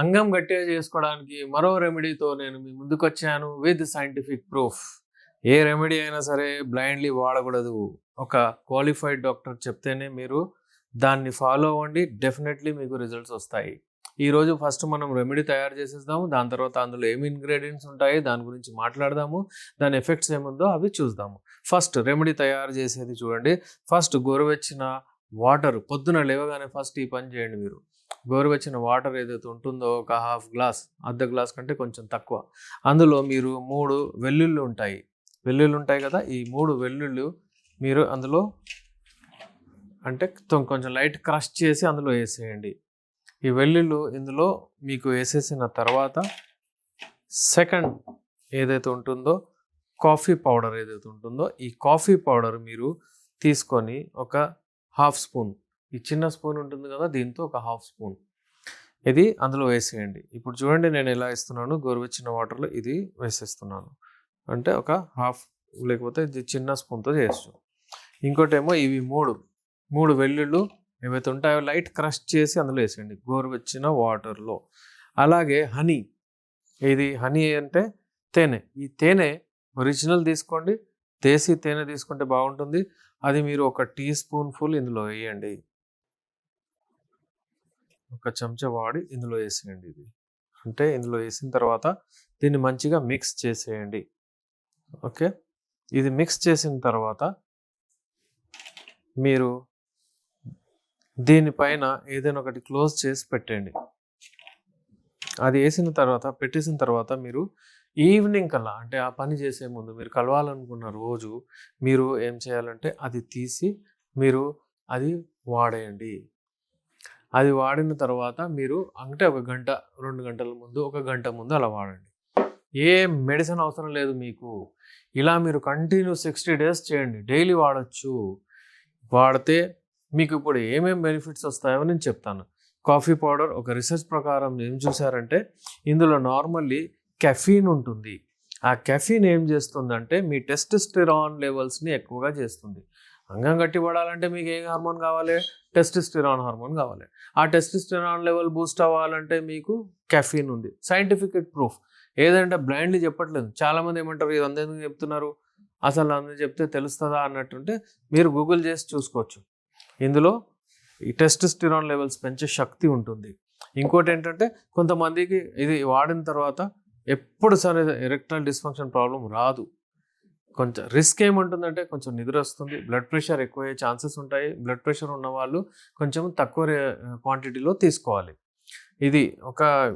అంగం గట్టిగా చేసుకోవడానికి మరో రెమెడీతో నేను మీ ముందుకొచ్చాను విత్ సైంటిఫిక్ ప్రూఫ్. ఏ రెమెడీ అయినా సరే బ్లైండ్లీ వాడకూడదు. ఒక క్వాలిఫైడ్ డాక్టర్ చెప్తేనే మీరు దాన్ని ఫాలో అవ్వండి. డెఫినెట్లీ మీకు రిజల్ట్స్ వస్తాయి. ఈరోజు ఫస్ట్ మనం రెమెడీ తయారు చేసేద్దాము. దాని తర్వాత అందులో ఏమి ఇంగ్రీడియంట్స్ ఉంటాయి దాని గురించి మాట్లాడదాము. దాని ఎఫెక్ట్స్ ఏముందో అవి చూద్దాము. ఫస్ట్ రెమెడీ తయారు చేసేది చూడండి. ఫస్ట్ గోరువెచ్చిన వాటర్, పొద్దున లేవగానే ఫస్ట్ ఈ పని చేయండి. మీరు గోరువెచ్చిన వాటర్ ఏదైతే ఉంటుందో ఒక హాఫ్ గ్లాస్, అర్ధ గ్లాస్ కంటే కొంచెం తక్కువ, అందులో మీరు 3 వెల్లుల్లి ఉంటాయి కదా, ఈ 3 వెల్లుల్లి మీరు అందులో అంటే కొంచెం లైట్ క్రష్ చేసి అందులో వేసేయండి. ఈ వెల్లుల్లి ఇందులో మీకు వేసేసిన తర్వాత సెకండ్ ఏదైతే ఉంటుందో కాఫీ పౌడర్ ఏదైతే ఉంటుందో ఈ కాఫీ పౌడర్ మీరు తీసుకొని ఒక హాఫ్ స్పూన్, ఈ చిన్న స్పూన్ ఉంటుంది కదా దీంతో ఒక హాఫ్ స్పూన్ ఇది అందులో వేసేయండి. ఇప్పుడు చూడండి నేను ఎలా ఇస్తున్నాను, గోరువెచ్చిన వాటర్లో ఇది వేసేస్తున్నాను. అంటే ఒక హాఫ్, లేకపోతే ఇది చిన్న స్పూన్తో చేయొచ్చు. ఇంకోటేమో ఇవి మూడు వెల్లుళ్ళు ఏవైతే ఉంటాయో లైట్ క్రష్ చేసి అందులో వేసేయండి గోరువెచ్చిన వాటర్లో. అలాగే హనీ, ఇది హనీ అంటే తేనె. ఈ తేనె ఒరిజినల్ తీసుకోండి, దేశీ తేనె తీసుకుంటే బాగుంటుంది. అది మీరు ఒక టీ స్పూన్ ఫుల్ ఇందులో వేయండి. ఒక చెంచా వాడి ఇందులో వేసేయండి. ఇది అంటే ఇందులో వేసిన తర్వాత దీన్ని మంచిగా మిక్స్ చేసేయండి. ఓకే, ఇది మిక్స్ చేసిన తర్వాత మీరు దీనిపైన ఏదైనా ఒకటి క్లోజ్ చేసి పెట్టండి. అది పెట్టేసిన తర్వాత మీరు ఈవినింగ్ కల్లా, అంటే ఆ పని చేసే ముందు మీరు కలవాలనుకున్న రోజు మీరు ఏం చేయాలంటే అది తీసి మీరు అది వాడేయండి. అది వాడిన తర్వాత మీరు అంటే 1 గంట 2 గంటల ముందు, 1 గంట ముందు అలా వాడండి. ఏ మెడిసిన్ అవసరం లేదు మీకు. ఇలా మీరు కంటిన్యూ 60 డేస్ చేయండి. డైలీ వాడచ్చు. వాడితే మీకు ఇప్పుడు ఏమేమి బెనిఫిట్స్ వస్తాయో నేను చెప్తాను. కాఫీ పౌడర్ ఒక రీసెర్చ్ ప్రకారం ఏం చూసారంటే ఇందులో నార్మల్లీ కెఫీన్ ఉంటుంది. ఆ కెఫీన్ ఏం చేస్తుందంటే మీ టెస్టోస్టెరాన్ లెవెల్స్ని ఎక్కువగా చేస్తుంది. అంగం గట్టిపడాలంటే మీకు ఏ హార్మోన్ కావాలి? టెస్టోస్టెరాన్ హార్మోన్ కావాలి. ఆ టెస్టోస్టెరాన్ లెవెల్ బూస్ట్ అవ్వాలంటే మీకు కెఫీన్ ఉంది. Scientific proof. ఏదంటే బ్లైండ్లీ చెప్పట్లేదు. చాలామంది ఏమంటారు, ఇది అందరికీ చెప్తున్నారు, అసలు అందరూ చెప్తే తెలుస్తుందా అన్నట్టుంటే మీరు గూగుల్ చేసి చూసుకోవచ్చు. ఇందులో ఈ టెస్టోస్టెరాన్ లెవెల్స్ పెంచే శక్తి ఉంటుంది. ఇంకోటి ఏంటంటే కొంతమందికి ఇది వాడిన తర్వాత ఎప్పుడు సరే ఎరెక్టైల్ డిస్ఫంక్షన్ ప్రాబ్లం రాదు. కొంచెం రిస్క్ ఏముంటుందంటే కొంచెం నిద్ర వస్తుంది, బ్లడ్ ప్రెషర్ ఎక్కువ అయ్యే ఛాన్సెస్ ఉంటాయి. బ్లడ్ ప్రెషర్ ఉన్న వాళ్ళు కొంచెం తక్కువ క్వాంటిటీలో తీసుకోవాలి. ఇది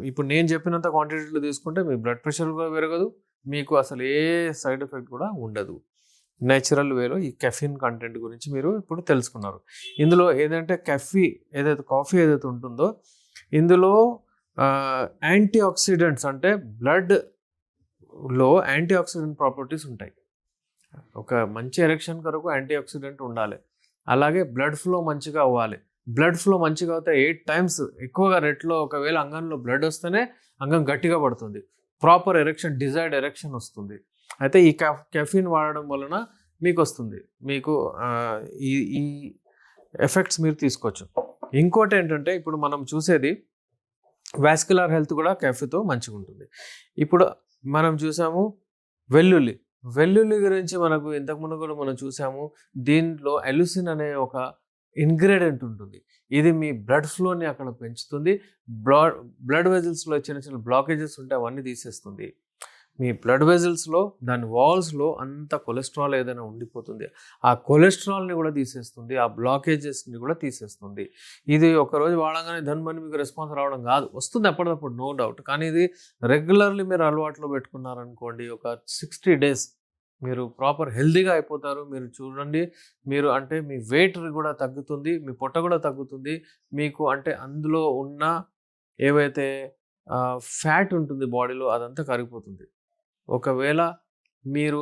ఇప్పుడు నేను చెప్పినంత క్వాంటిటీలో తీసుకుంటే మీ బ్లడ్ ప్రెషర్ కూడా పెరగదు, మీకు అసలు ఏ సైడ్ ఎఫెక్ట్ కూడా ఉండదు. నేచురల్ వేలో ఈ కెఫిన్ కంటెంట్ గురించి మీరు ఇప్పుడు తెలుసుకున్నారు. ఇందులో ఏదంటే కాఫీ ఏదైతే ఉంటుందో ఇందులో యాంటీ ఆక్సిడెంట్స్, అంటే బ్లడ్లో యాంటీ ఆక్సిడెంట్ ప్రాపర్టీస్ ఉంటాయి. ఒక మంచి ఎరెక్షన్ కొరకు యాంటీ ఆక్సిడెంట్ ఉండాలి. అలాగే బ్లడ్ ఫ్లో మంచిగా అవ్వాలి. బ్లడ్ ఫ్లో మంచిగా అవుతే 8 times ఎక్కువగా రెట్లో ఒకవేళ అంగంలో బ్లడ్ వస్తేనే అంగం గట్టిగా పడుతుంది, ప్రాపర్ ఎరెక్షన్, డిజైర్డ్ ఎరెక్షన్ వస్తుంది. అయితే ఈ కెఫిన్ వాడడం వలన మీకు వస్తుంది, మీకు ఈ ఎఫెక్ట్స్ మీరు తీసుకోవచ్చు. ఇంకోటి ఏంటంటే ఇప్పుడు మనం చూసేది వాస్కులర్ హెల్త్ కూడా కాఫీతో మంచిగా ఉంటుంది. ఇప్పుడు మనం చూసాము వెల్లుల్లి గురించి మనకు ఇంతకుముందు కూడా మనం చూసాము. దీంట్లో ఎలుసిన్ అనే ఒక ఇంగ్రీడియంట్ ఉంటుంది. ఇది మీ బ్లడ్ ఫ్లోని అక్కడ పెంచుతుంది. బ్లడ్ వెజల్స్లో చిన్న బ్లాకేజెస్ ఉంటే అవన్నీ తీసేస్తుంది. మీ బ్లడ్ వెజల్స్లో దాని వాల్స్లో అంత కొలెస్ట్రాల్ ఏదైనా ఉండిపోతుంది, ఆ కొలెస్ట్రాల్ని కూడా తీసేస్తుంది, ఆ బ్లాకేజెస్ని కూడా తీసేస్తుంది. ఇది ఒకరోజు వాడగానే ధన్మని మీకు రెస్పాన్స్ రావడం కాదు, వస్తుంది అప్పటికప్పుడు, నో డౌట్. కానీ ఇది రెగ్యులర్లీ మీరు అలవాట్లో పెట్టుకున్నారనుకోండి, ఒక 60 days మీరు ప్రాపర్ హెల్తీగా అయిపోతారు. మీరు చూడండి, మీరు అంటే మీ వెయిట్ కూడా తగ్గుతుంది, మీ పొట్ట కూడా తగ్గుతుంది. మీకు అంటే అందులో ఉన్న ఏవైతే ఫ్యాట్ ఉంటుంది బాడీలో అదంతా కరిగిపోతుంది. ఒకవేళ మీరు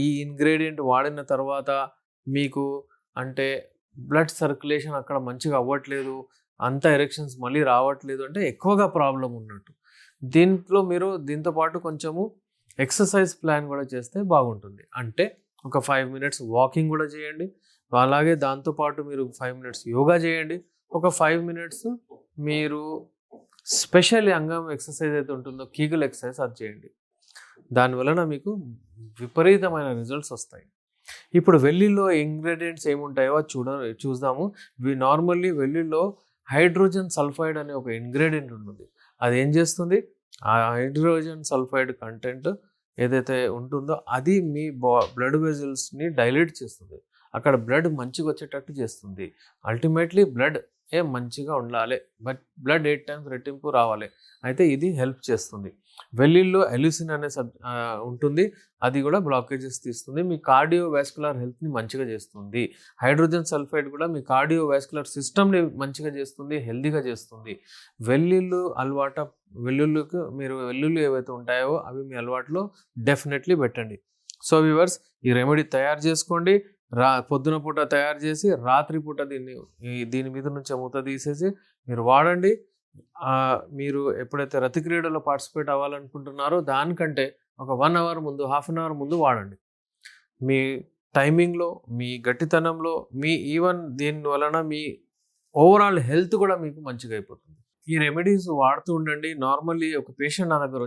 ఈ ఇంగ్రీడియంట్ వాడిన తర్వాత మీకు అంటే బ్లడ్ సర్క్యులేషన్ అక్కడ మంచిగా అవ్వట్లేదు, అంత ఎరెక్షన్స్ మళ్ళీ రావట్లేదు అంటే ఎక్కువగా ప్రాబ్లం ఉన్నట్టు. దీంతో పాటు కొంచెము ఎక్సర్సైజ్ ప్లాన్ కూడా చేస్తే బాగుంటుంది. అంటే ఒక 5 minutes వాకింగ్ కూడా చేయండి. అలాగే దాంతోపాటు మీరు 5 minutes యోగా చేయండి. ఒక 5 minutes మీరు స్పెషల్లీ అంగం ఎక్సర్సైజ్ అయితే ఉంటుందో కీగల్ ఎక్సర్సైజ్ అది చేయండి. దానివలన మీకు విపరీతమైన రిజల్ట్స్ వస్తాయి. ఇప్పుడు వెల్లుల్లిలో ఇంగ్రీడియంట్స్ ఏముంటాయో అది చూద్దాము. నార్మల్లీ వెల్లుల్లిలో హైడ్రోజన్ సల్ఫైడ్ అనే ఒక ఇంగ్రీడియంట్ ఉంటుంది. అది ఏం చేస్తుంది, ఆ హైడ్రోజన్ సల్ఫైడ్ కంటెంట్ ఏదైతే ఉంటుందో అది మీ బ్లడ్ వెజల్స్ని డైలేట్ చేస్తుంది. అక్కడ బ్లడ్ మంచిగా వచ్చేటట్టు చేస్తుంది. అల్టిమేట్లీ బ్లడ్ మంచిగా ఉండాలి, బట్ బ్లడ్ 8 times రెట్టింపు రావాలి. అయితే ఇది హెల్ప్ చేస్తుంది. వెల్లుల్లిలో ఎలిసిన్ అనే ఉంటుంది. అది కూడా బ్లాకేజెస్ తీస్తుంది. మీ కార్డియోవాస్కులర్ హెల్త్ని మంచిగా చేస్తుంది. హైడ్రోజన్ సల్ఫైడ్ కూడా మీ కార్డియోవాస్కులర్ సిస్టమ్ని మంచిగా చేస్తుంది, హెల్తీగా చేస్తుంది. వెల్లుల్లికి మీరు వెల్లుల్లి ఏవైతే ఉంటాయో అవి మీ అలవాటులో డెఫినెట్లీ పెట్టండి. సో వ్యూవర్స్, ఈ రెమెడీ తయారు చేసుకోండి. పొద్దున పూట తయారు చేసి రాత్రి పూట దీని మీద నుంచి మూత తీసేసి మీరు వాడండి. మీరు ఎప్పుడైతే రతిక్రీడలో పార్టిసిపేట్ అవ్వాలనుకుంటున్నారో దానికంటే ఒక 1 hour ముందు, హాఫ్ అన్ అవర్ ముందు వాడండి. మీ టైమింగ్లో, మీ గట్టితనంలో, మీ ఈవెన్ దీని వలన మీ ఓవరాల్ హెల్త్ కూడా మీకు మంచిగా అయిపోతుంది. ఈ రెమెడీస్ వాడుతూ ఉండండి. నార్మల్లీ ఒక పేషెంట్ నా దగ్గర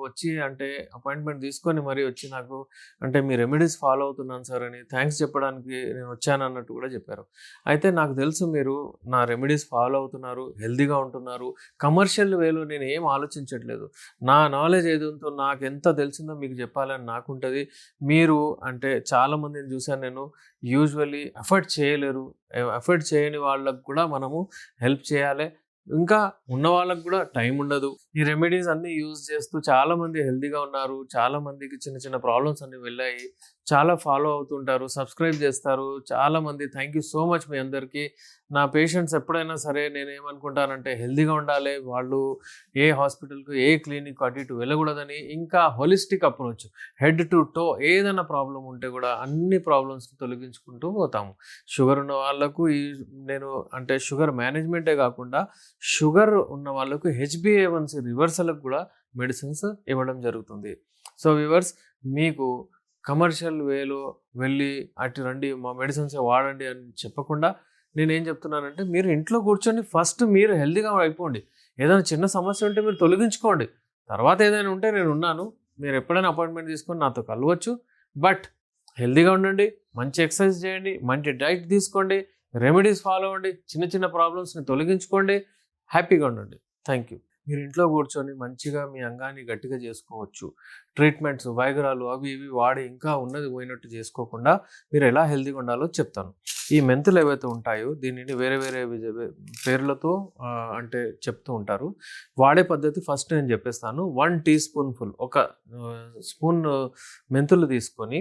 వచ్చి అంటే అపాయింట్మెంట్ తీసుకొని మరీ వచ్చి నాకు అంటే మీ రెమెడీస్ ఫాలో అవుతున్నాను సార్ అని థ్యాంక్స్ చెప్పడానికి నేను వచ్చాను అన్నట్టు కూడా చెప్పారు. అయితే నాకు తెలుసు మీరు నా రెమెడీస్ ఫాలో అవుతున్నారు, హెల్తీగా ఉంటున్నారు. కమర్షియల్ వేలో నేను ఏం ఆలోచించట్లేదు. నా నాలెడ్జ్ ఏది ఉందో, నాకు ఎంత తెలిసిందో మీకు చెప్పాలని నాకుంటుంది. మీరు అంటే చాలామందిని చూశాను నేను, యూజువల్లీ ఎఫర్ట్ చేయలేరు. ఎఫర్ట్ చేయని వాళ్ళకు కూడా మనము హెల్ప్ చేయాలి. ఇంకా ఉన్న వాళ్ళకి కూడా టైం ఉండదు. ఈ రెమెడీస్ అన్నీ యూజ్ చేస్తూ చాలామంది హెల్తీగా ఉన్నారు. చాలామందికి చిన్న చిన్న ప్రాబ్లమ్స్ అన్నీ వెళ్ళాయి. చాలా ఫాలో అవుతుంటారు, సబ్స్క్రైబ్ చేస్తారు. చాలామంది థ్యాంక్ యూ సో మచ్ మీ అందరికీ. నా పేషెంట్స్ ఎప్పుడైనా సరే నేనేమనుకుంటానంటే హెల్తీగా ఉండాలి, వాళ్ళు ఏ హాస్పిటల్కు, ఏ క్లినిక్ అటు ఇటు వెళ్ళకూడదని. ఇంకా holistic approach, head to toe ఏదైనా ప్రాబ్లం ఉంటే కూడా అన్ని ప్రాబ్లమ్స్ని తొలగించుకుంటూ పోతాము. షుగర్ ఉన్న వాళ్ళకు నేను అంటే షుగర్ మేనేజ్మెంటే కాకుండా షుగర్ ఉన్న వాళ్ళకు HbA1c రివర్సల్కి కూడా మెడిసిన్స్ ఇవ్వడం జరుగుతుంది. సో వ్యూవర్స్, మీకు కమర్షియల్ వేలో వెళ్ళి అటు రండి మా మెడిసిన్స్ వాడండి అని చెప్పకుండా నేనేం చెప్తున్నానంటే మీరు ఇంట్లో కూర్చొని ఫస్ట్ మీరు హెల్తీగా అయిపోండి. ఏదైనా చిన్న సమస్య ఉంటే మీరు తొలగించుకోండి. తర్వాత ఏదైనా ఉంటే నేను ఉన్నాను, మీరు ఎప్పుడైనా అపాయింట్మెంట్ తీసుకొని నాతో కలవచ్చు. బట్ హెల్తీగా ఉండండి, మంచి ఎక్సర్సైజ్ చేయండి, మంచి డైట్ తీసుకోండి, రెమెడీస్ ఫాలో అవ్వండి, చిన్న చిన్న ప్రాబ్లమ్స్ని తొలగించుకోండి, హ్యాపీగా ఉండండి. Thank you. మీరు ఇంట్లో కూర్చొని మంచిగా మీ అంగాన్ని గట్టిగా చేసుకోవచ్చు. ట్రీట్మెంట్స్, వైద్యాలు అవి ఇవి వాడి ఇంకా ఉన్నది పోయినట్టు చేసుకోకుండా మీరు ఎలా హెల్తీగా ఉండాలో చెప్తాను. ఈ మెంతులు ఏవైతే ఉంటాయో దీనిని వేరే వేరే పేర్లతో అంటే చెప్తూ ఉంటారు. వాడే పద్ధతి ఫస్ట్ నేను చెప్పేస్తాను. 1 teaspoonful, ఒక స్పూన్ మెంతులు తీసుకొని